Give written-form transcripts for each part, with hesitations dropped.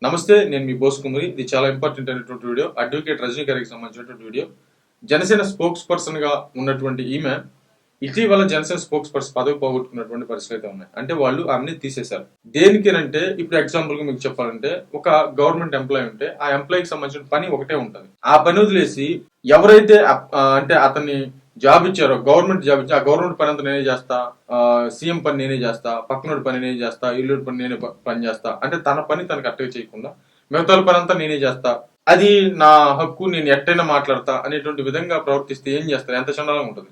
నమస్తే, నేను మీ బోస్ కుమారి. ఇది చాలా ఇంపార్టెంట్ అయినటువంటి వీడియో. అడ్వకేట్ రజనీ గారికి సంబంధించినటువంటి వీడియో. జనసేన స్పోక్స్ పర్సన్ గా ఉన్నటువంటి ఈమె ఇటీవల జనసేన స్పోక్స్ పర్సన్ పదవి పోగొట్టుకున్నటువంటి పరిస్థితులు అయితే ఉన్నాయి. అంటే వాళ్ళు ఆమెని తీసేశారు. దేనికేనంటే, ఇప్పుడు ఎగ్జాంపుల్ గా మీకు చెప్పాలంటే, ఒక గవర్నమెంట్ ఎంప్లాయీ ఉంటే ఆ ఎంప్లాయీకి సంబంధించిన పని ఒకటే ఉంటుంది. ఆ పని వదిలేసి ఎవరైతే అంటే అతన్ని జాబ్ ఇచ్చారో, గవర్నమెంట్ జాబ్ ఇచ్చి ఆ గవర్నమెంట్ పని అంతా నేనే చేస్తా, సీఎం పని నేనే చేస్తా, పక్కనోడి పని నేనే చేస్తా, ఇల్లు పని నేనే పని చేస్తా అంటే తన పని తనకు కరెక్ట్గా చేయకుండా మిగతా పని అంతా నేనే చేస్తా, అది నా హక్కు, నేను ఎట్టైనా మాట్లాడతా అనేటువంటి విధంగా ప్రవర్తిస్తే ఏం చేస్తారు? ఎంత చండాలంగా ఉంటుంది.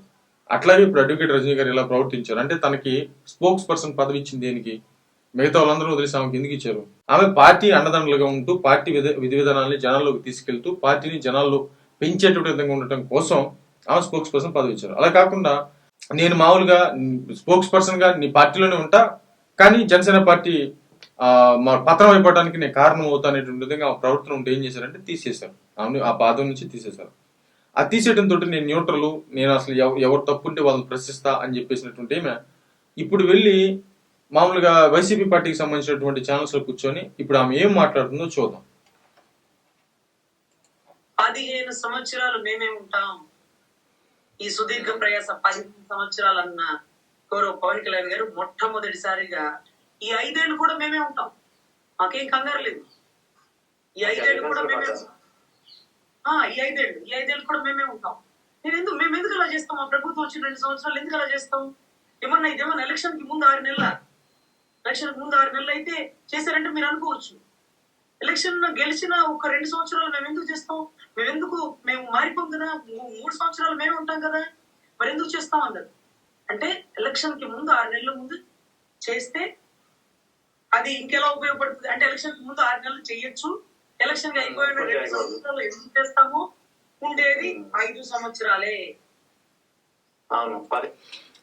అట్లాగే ఇప్పుడు అడ్వకేట్ రజనీ గారు ఇలా ప్రవర్తించారు. అంటే తనకి స్పోక్స్ పర్సన్ పదవి ఇచ్చింది దేనికి? మిగతా వాళ్ళందరూ వదిలేసి ఆమెకి ఎందుకు ఇచ్చారు? ఆమె పార్టీ అండదండలుగా ఉంటూ పార్టీ విధి విధానాలని జనాల్లోకి తీసుకెళ్తూ పార్టీని జనాల్లో పెంచేటువంటి విధంగా ఉండటం కోసం ఆమె స్పోక్స్ పర్సన్ పదవి ఇచ్చారు. అలా కాకుండా నేను మామూలుగా స్పోక్స్ పర్సన్ గా నీ పార్టీలోనే ఉంటా, కానీ జనసేన పార్టీ మా పతనం అయిపోవడానికి నేను కారణం అవుతా అనేటువంటి విధంగా ఆ ప్రవర్తన ఉంటే ఏం చేశారంటే తీసేశారు. ఆమె ఆ పదవి నుంచి తీసేశారు. ఆ తీసేయడంతో నేను న్యూట్రల్, నేను అసలు ఎవరు తప్పుంటే వాళ్ళని ప్రశ్నిస్తా అని చెప్పేసినటువంటి ఏమే ఇప్పుడు వెళ్ళి మామూలుగా వైసీపీ పార్టీకి సంబంధించినటువంటి ఛానల్స్ లో కూర్చొని ఇప్పుడు ఆమె ఏం మాట్లాడుతుందో చూద్దాం. 15 సంవత్సరాలు మేమే ఉంటాం. ఈ సుదీర్ఘ ప్రయాస 15 సంవత్సరాలన్న గౌరవ పవన్ కళ్యాణ్ గారు మొట్టమొదటిసారిగా ఈ 5 ఏళ్ళు కూడా మేమే ఉంటాం, మాకేం కంగారు లేదు, ఈ 5 ఏళ్ళు కూడా మేమే ఈ 5 ఏళ్ళు కూడా మేమే ఉంటాం. మేము ఎందుకు అలా చేస్తాం? మా ప్రభుత్వం వచ్చి 2 సంవత్సరాలు ఎందుకు అలా చేస్తాం? ఇదేమన్నా ఎలక్షన్ కి ముందు 6 నెలల ఎలక్షన్ ముందు 6 నెలలు అయితే చేశారంటే మీరు అనుకోవచ్చు. ఎలక్షన్ గెలిచిన ఒక 2 సంవత్సరాలు మేము ఎందుకు చేస్తాం? మేము మారిపోం కదా, 3 సంవత్సరాలు మేమే ఉంటాం కదా, మరి ఎందుకు చేస్తాం అన్నారు. అంటే ఎలక్షన్ కి ముందు 6 నెలల ముందు చేస్తే అది ఇంకెలా ఉపయోగపడుతుంది అంటే, ఎలక్షన్ కి ముందు 6 నెలలు చేయొచ్చు, ఎలక్షన్ అయిపోయిన 2 సంవత్సరాలు ఎందుకు చేస్తాము? ఉండేది 5 సంవత్సరాలే. అవును,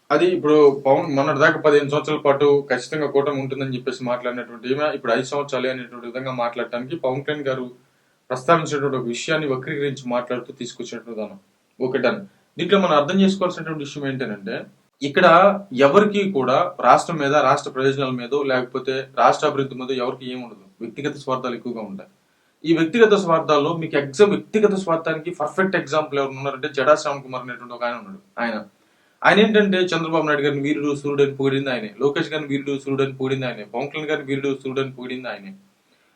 అది ఇప్పుడు పవన్ మొన్నటి దాకా 15 సంవత్సరాల పాటు ఖచ్చితంగా కూటమి ఉంటుందని చెప్పేసి మాట్లాడినటువంటి ఇప్పుడు 5 సంవత్సరాలే అనేటువంటి విధంగా మాట్లాడటానికి పవన్ కళ్యాణ్ గారు ప్రస్తావించినటువంటి ఒక విషయాన్ని వక్రీకరించి మాట్లాడుతూ తీసుకొచ్చినటువంటి విధానం ఒకటని. దీంట్లో మనం అర్థం చేసుకోవాల్సినటువంటి విషయం ఏంటంటే, ఇక్కడ ఎవరికి కూడా రాష్ట్రం మీద, రాష్ట్ర ప్రయోజనాల మీద, లేకపోతే రాష్ట్ర అభివృద్ధి మీద ఎవరికి ఏముండదు. వ్యక్తిగత స్వార్థాలు ఎక్కువగా ఉంటాయి. ఈ వ్యక్తిగత స్వార్థాల్లో మీకు వ్యక్తిగత స్వార్థానికి పర్ఫెక్ట్ ఎగ్జాంపుల్ ఎవరు ఉన్నారంటే జడా శ్యామ్ కుమార్ అనేటువంటి ఒక ఆయన ఉన్నాడు. ఆయన ఏంటంటే చంద్రబాబు నాయుడు గారిని వీరుడు సూర్యుడు అని పొగిడింది ఆయనే, లోకేష్ గారిని వీరుడు సూర్యుడు అని పొగిడింది ఆయనే, పవన్ కళ్యాణ్ గారిని వీరుడు సూర్యుడు అని పొగిడింది ఆయనే.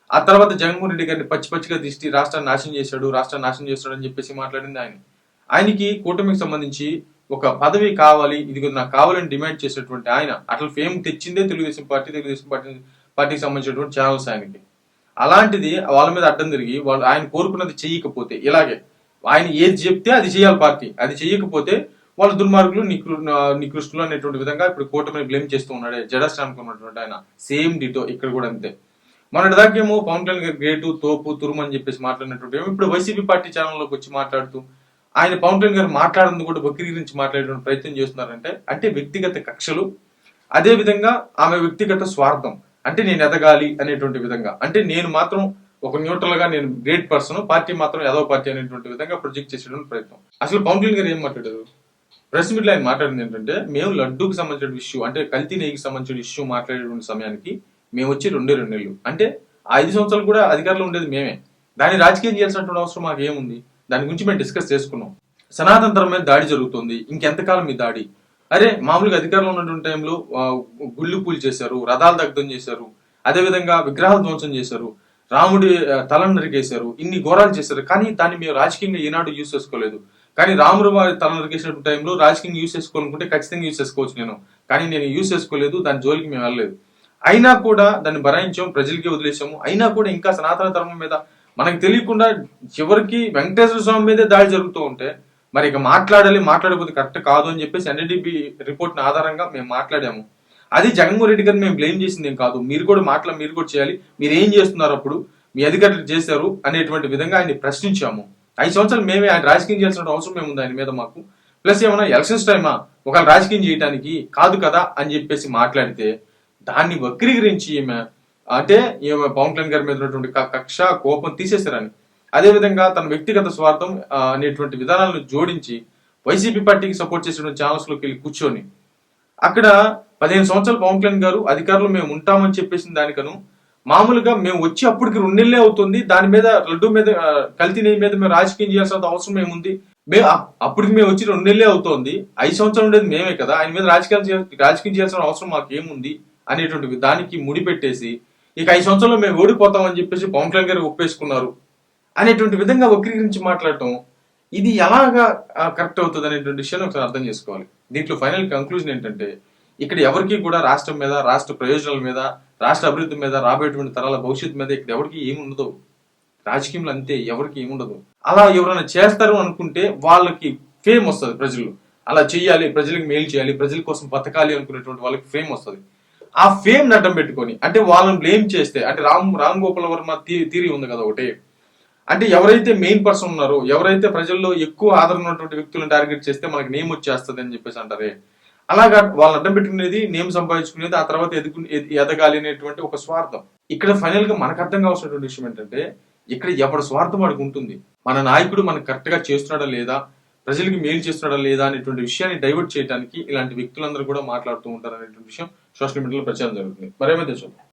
ఆ తర్వాత జగన్మోహన్ రెడ్డి గారిని పచ్చిగా దిష్టి రాష్ట్రాన్ని నాశనం చేశాడు అని చెప్పేసి మాట్లాడింది ఆయన. ఆయనకి కూటమికి సంబంధించి ఒక పదవి కావాలి, ఇది నాకు కావాలని డిమాండ్ చేసేటువంటి ఆయన అట్లా ఫేమ్ తెచ్చిందే తెలుగుదేశం పార్టీకి సంబంధించినటువంటి ఛానల్స్ ఆయనకి. అలాంటిది వాళ్ళ మీద అడ్డం తిరిగి వాళ్ళు ఆయన కోరుకున్నది చెయ్యకపోతే, ఇలాగే ఆయన ఏది చెప్తే అది చేయాలి పార్టీ, అది చెయ్యకపోతే వాళ్ళు దుర్మార్గులు, నికృష్టులు అనేటువంటి విధంగా ఇప్పుడు కూటమిని బ్లేమ్ చేస్తూ ఉన్నాడు జడా శ్యామ్ కుమార్ ఆయన. సేమ్ డిటో ఇక్కడ కూడా అంతే. మొన్నటి దాకేమో పవన్ కళ్యాణ్ గారు గ్రేటు, తోపు, తురుము అని చెప్పేసి మాట్లాడినటువంటి ఇప్పుడు వైసీపీ పార్టీ ఛానల్లోకి వచ్చి మాట్లాడుతూ ఆయన పవన్ కళ్యాణ్ గారు మాట్లాడింది కూడా వక్రీకరించి మాట్లాడేటువంటి ప్రయత్నం చేస్తున్నారంటే, అంటే వ్యక్తిగత కక్షలు, అదే విధంగా ఆమె వ్యక్తిగత స్వార్థం. అంటే నేను ఎదగాలి అనేటువంటి విధంగా, అంటే నేను మాత్రం ఒక న్యూట్రల్ గా నేను గ్రేట్ పర్సన్, పార్టీ మాత్రం ఏదో పార్టీ అనేటువంటి విధంగా ప్రొజెక్ట్ చేసేటువంటి ప్రయత్నం. అసలు పవన్ కళ్యాణ్ గారు ఏం మాట్లాడారు? ప్రెస్ మీట్ లో ఆయన మాట్లాడింది ఏంటంటే, మేము లడ్డూకి సంబంధించిన ఇష్యూ, అంటే కల్తీ నెయ్యికి సంబంధించిన ఇష్యూ మాట్లాడేటువంటి సమయానికి మేము వచ్చి 2 నెలలు, అంటే 5 సంవత్సరాలు కూడా అధికారంలో ఉండేది మేమే. దాన్ని రాజకీయం చేయాల్సినటువంటి అవసరం మాకు ఏముంది? దాని గురించి మేము డిస్కస్ చేసుకున్నాం. సనాతన ధర్మం మీద దాడి జరుగుతుంది, ఇంకెంతకాలం మీ దాడి? అరే మామూలుగా అధికారంలో ఉన్నటువంటి టైంలో గుళ్ళు పూలు చేశారు, రథాలు దగ్ధం చేశారు, అదేవిధంగా విగ్రహాలు ధ్వంసం చేశారు, రాముడి తలను నరికేశారు, ఇన్ని ఘోరాలు చేశారు. కానీ దాన్ని మేము రాజకీయంగా ఏనాడు యూజ్ చేసుకోలేదు. కానీ రాముడు వారి తల నరికేసిన టైంలో రాజకీయంగా యూజ్ చేసుకోవాలనుకుంటే ఖచ్చితంగా యూజ్ చేసుకోవచ్చు కానీ నేను యూజ్ చేసుకోలేదు, దాని జోలికి మేము వెళ్ళలేదు. అయినా కూడా దాన్ని భరాయించాము, ప్రజలకి వదిలేసాము. అయినా కూడా ఇంకా సనాతన ధర్మం మీద మనకు తెలియకుండా చివరికి వెంకటేశ్వర స్వామి మీదే దాడి జరుగుతూ ఉంటే మరి ఇక మాట్లాడకపోతే కరెక్ట్ కాదు అని చెప్పేసి ఎన్డీటీవీ రిపోర్ట్ ఆధారంగా మేము మాట్లాడాము. అది జగన్మోహన్ రెడ్డి గారిని మేము బ్లేమ్ చేసింది ఏం కాదు. మీరు కూడా చేయాలి, మీరు ఏం చేస్తున్నారు, అప్పుడు మీ అధికారులు చేశారు అనేటువంటి విధంగా ఆయన్ని ప్రశ్నించాము. 5 సంవత్సరాలు మేమే ఆయన రాజకీయం చేయాల్సిన అవసరం ఏముంది ఆయన మీద మాకు? ప్లస్ ఏమన్నా ఎలక్షన్స్ టైమా ఒకవేళ రాజకీయం చేయడానికి కాదు కదా అని చెప్పేసి మాట్లాడితే దాన్ని వక్రీకరించి అంటే పవన్ కళ్యాణ్ గారి మీద ఉన్నటువంటి కక్ష, కోపం తీసేశారని, అదేవిధంగా తన వ్యక్తిగత స్వార్థం అనేటువంటి విధానాలను జోడించి వైసీపీ పార్టీకి సపోర్ట్ చేసిన ఛానల్స్ లోకి వెళ్ళి కూర్చొని అక్కడ 15 సంవత్సరాలు పవన్ కళ్యాణ్ గారు అధికారులు మేము ఉంటామని చెప్పేసిన దానికను మామూలుగా మేము వచ్చి అప్పటికి 2 నెలలే అవుతుంది, దాని మీద లడ్డు మీద కల్తీ నెయ్యి మీద మేము రాజకీయం చేయాల్సిన అవసరం ఏముంది? మేము అప్పటికి మేము వచ్చి 2 నెలలే అవుతోంది, 5 సంవత్సరాలు ఉండేది మేమే కదా, ఆయన మీద రాజకీయం చేయాల్సిన అవసరం మాకేముంది అనేటువంటి దానికి ముడిపెట్టేసి ఇక 5 సంవత్సరాల్లో మేము ఓడిపోతామని చెప్పేసి పవన్ కళ్యాణ్ గారు ఒప్పేసుకున్నారు అనేటువంటి విధంగా వక్రీకరించి మాట్లాడటం, ఇది ఎలాగా కరెక్ట్ అవుతుంది అనేటువంటి విషయాన్ని ఒకసారి అర్థం చేసుకోవాలి. దీంట్లో ఫైనల్ కంక్లూజన్ ఏంటంటే, ఇక్కడ ఎవరికి కూడా రాష్ట్రం మీద, రాష్ట్ర ప్రయోజనాల మీద, రాష్ట్ర అభివృద్ధి మీద, రాబోయేటువంటి తరాల భవిష్యత్తు మీద ఇక్కడ ఎవరికి ఏముండదు. రాజకీయంలో అంతే, ఎవరికి ఏముండదు. అలా ఎవరైనా చేస్తారు అనుకుంటే వాళ్ళకి ఫేమ్ వస్తుంది ప్రజలు. అలా చెయ్యాలి, ప్రజలకు మేలు చేయాలి, ప్రజల కోసం బతకాలి అనుకునేటువంటి వాళ్ళకి ఫేమ్ వస్తుంది. ఆ ఫేమ్ అడ్డం పెట్టుకొని, అంటే వాళ్ళని బ్లేమ్ చేస్తే, అంటే రామ్ గోపాల్ వర్మ థియరీ ఉంది కదా ఒకటి, అంటే ఎవరైతే మెయిన్ పర్సన్ ఉన్నారో, ఎవరైతే ప్రజల్లో ఎక్కువ ఆదరణ ఉన్నటువంటి వ్యక్తులను టార్గెట్ చేస్తే మనకి నేమ్ వచ్చేస్తుంది అని చెప్పేసి అంటారే, అలాగా వాళ్ళని అడ్డం పెట్టుకునేది, నేమ్ సంపాదించుకునేది, ఆ తర్వాత ఎదగాలి అనేటువంటి ఒక స్వార్థం. ఇక్కడ ఫైనల్ గా మనకు అర్థం కావాల్సినటువంటి విషయం ఏంటంటే, ఇక్కడ ఎవరి స్వార్థం వాడికి ఉంటుంది. మన నాయకుడు మనకు కరెక్ట్ గా చేస్తున్నాడా లేదా, ప్రజలకి మేలు చేస్తున్నాడా లేదా అనేటువంటి విషయాన్ని డైవర్ట్ చేయడానికి ఇలాంటి వ్యక్తులందరూ కూడా మాట్లాడుతూ ఉంటారు అనేటువంటి విషయం సోషల్ మీడియాలో ప్రచారం జరుగుతుంది. మరేమైతే చూద్దాం.